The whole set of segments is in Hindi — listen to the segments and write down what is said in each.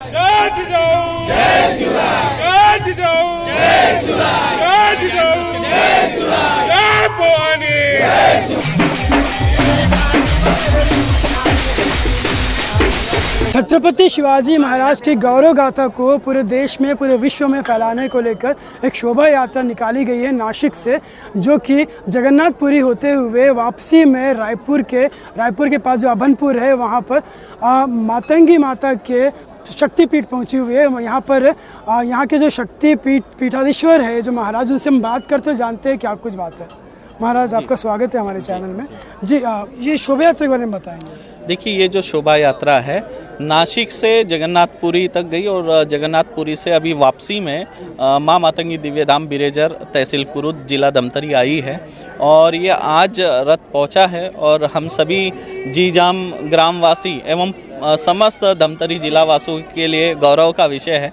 जय जिजाऊ जय शिवराय, जय जिजाऊ जय शिवराय, जय जिजाऊ जय शिवराय, जय भवानी जय शिवराय। छत्रपति शिवाजी महाराज की गौरव गाथा को पूरे देश में, पूरे विश्व में फैलाने को लेकर एक शोभा यात्रा निकाली गई है नासिक से, जो कि जगन्नाथपुरी होते हुए वापसी में रायपुर के पास जो अभनपुर है वहाँ पर मातंगी माता के शक्तिपीठ पहुंची हुई है। यहाँ पर यहाँ के जो पीठाधीश्वर है जो महाराज, उनसे हम बात करते जानते हैं क्या कुछ बात है। महाराज आपका स्वागत है हमारे चैनल में जी। ये शोभा यात्रा के बारे में बताएंगे। देखिए, ये जो शोभा यात्रा है नासिक से जगन्नाथपुरी तक गई और जगन्नाथपुरी से अभी वापसी में माँ मातंगी दिव्यधाम बिरेजर तहसील कुरुद जिला धमतरी आई है और ये आज रथ पहुंचा है और हम सभी जीजाम ग्रामवासी एवं समस्त धमतरी जिला वासियों के लिए गौरव का विषय है,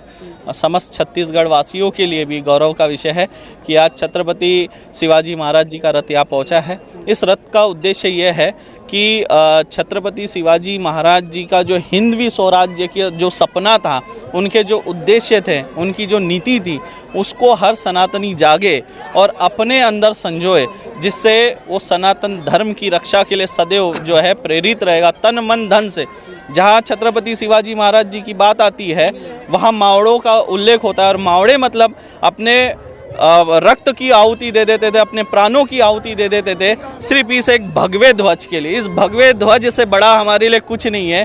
समस्त छत्तीसगढ़ वासियों के लिए भी गौरव का विषय है कि आज छत्रपति शिवाजी महाराज जी का रथ यहाँ पहुँचा है। इस रथ का उद्देश्य यह है कि छत्रपति शिवाजी महाराज जी का जो हिंदवी स्वराज्य का जो सपना था, उनके जो उद्देश्य थे, उनकी जो नीति थी, उसको हर सनातनी जागे और अपने अंदर संजोए, जिससे वो सनातन धर्म की रक्षा के लिए सदैव जो है प्रेरित रहेगा तन मन धन से। जहाँ छत्रपति शिवाजी महाराज जी की बात आती है वहाँ मावड़ों का उल्लेख होता है और मावड़े मतलब अपने रक्त की आहुति दे देते थे, अपने प्राणों की आहुति दे देते थे सिर्फ इस एक भगवे ध्वज के लिए। इस भगवे ध्वज से बड़ा हमारे लिए कुछ नहीं है।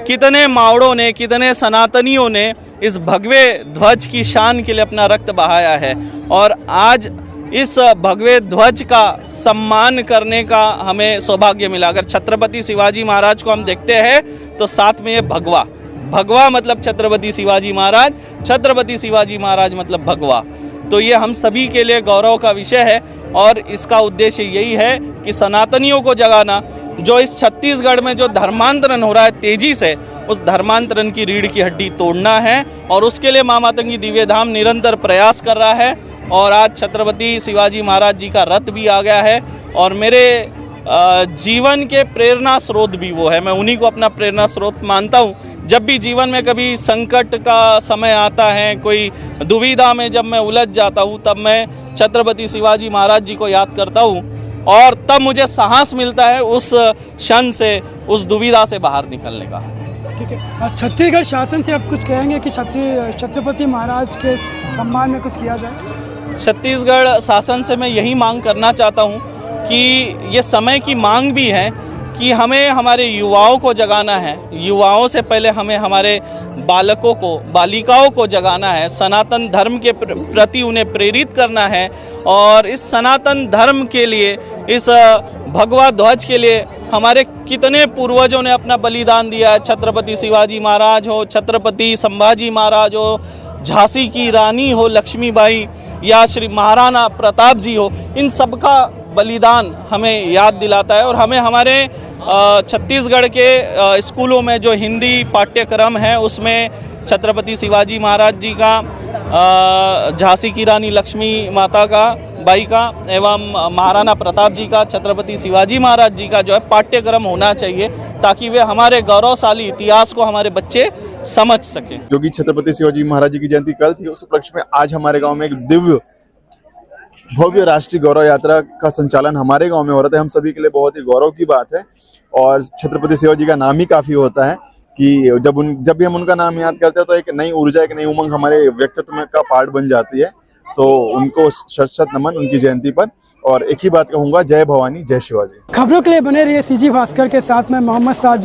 कितने मावड़ों ने, कितने सनातनियों ने इस भगवे ध्वज की शान के लिए अपना रक्त बहाया है और आज इस भगवे ध्वज का सम्मान करने का हमें सौभाग्य मिला। अगर छत्रपति शिवाजी महाराज को हम देखते हैं तो साथ में ये भगवा मतलब छत्रपति शिवाजी महाराज, छत्रपति शिवाजी महाराज मतलब भगवा। तो ये हम सभी के लिए गौरव का विषय है और इसका उद्देश्य यही है कि सनातनियों को जगाना। जो इस छत्तीसगढ़ में जो धर्मांतरण हो रहा है तेजी से, उस धर्मांतरण की रीढ़ की हड्डी तोड़ना है और उसके लिए माँ मातंगी दिव्यधाम निरंतर प्रयास कर रहा है। और आज छत्रपति शिवाजी महाराज जी का रथ भी आ गया है और मेरे जीवन के प्रेरणा स्रोत भी वो है। मैं उन्हीं को अपना प्रेरणा स्रोत मानता हूँ। जब भी जीवन में कभी संकट का समय आता है, कोई दुविधा में जब मैं उलझ जाता हूँ, तब मैं छत्रपति शिवाजी महाराज जी को याद करता हूँ और तब मुझे साहस मिलता है उस क्षण से, उस दुविधा से बाहर निकलने का। ठीक है, छत्तीसगढ़ शासन से आप कुछ कहेंगे कि छत्रपति महाराज के सम्मान में कुछ किया जाए? छत्तीसगढ़ शासन से मैं यही मांग करना चाहता हूँ कि ये समय की मांग भी है कि हमें हमारे युवाओं को जगाना है। युवाओं से पहले हमें हमारे बालकों को, बालिकाओं को जगाना है, सनातन धर्म के प्रति उन्हें प्रेरित करना है और इस सनातन धर्म के लिए, इस भगवा ध्वज के लिए हमारे कितने पूर्वजों ने अपना बलिदान दिया है। छत्रपति शिवाजी महाराज हो, छत्रपति संभाजी महाराज हो, झांसी की रानी हो लक्ष्मीबाई या श्री महाराणा प्रताप जी हो, इन सब का बलिदान हमें याद दिलाता है। और हमें हमारे छत्तीसगढ़ के स्कूलों में जो हिंदी पाठ्यक्रम है उसमें छत्रपति शिवाजी महाराज जी का, झांसी की रानी लक्ष्मी माता का बाई का एवं महाराणा प्रताप जी का, छत्रपति शिवाजी महाराज जी का जो है पाठ्यक्रम होना चाहिए ताकि वे हमारे गौरवशाली इतिहास को हमारे बच्चे समझ सकें। जो कि छत्रपति शिवाजी महाराज जी की जयंती कल थी, उस उपलक्ष्य में आज हमारे गांव में एक दिव्य भव्य राष्ट्रीय गौरव यात्रा का संचालन हमारे गांव में हो रहा था। हम सभी के लिए बहुत ही गौरव की बात है और छत्रपति शिवाजी का नाम ही काफी होता है कि जब भी हम उनका नाम याद करते हैं तो एक नई ऊर्जा, एक नई उमंग हमारे व्यक्तित्व में का पार्ट बन जाती है। तो उनको शत शत नमन उनकी जयंती पर। और एक ही बात कहूंगा, जय भवानी जय शिवाजी। खबरों के लिए बने रहिए सीजी भास्कर के साथ में मोहम्मद साजिद।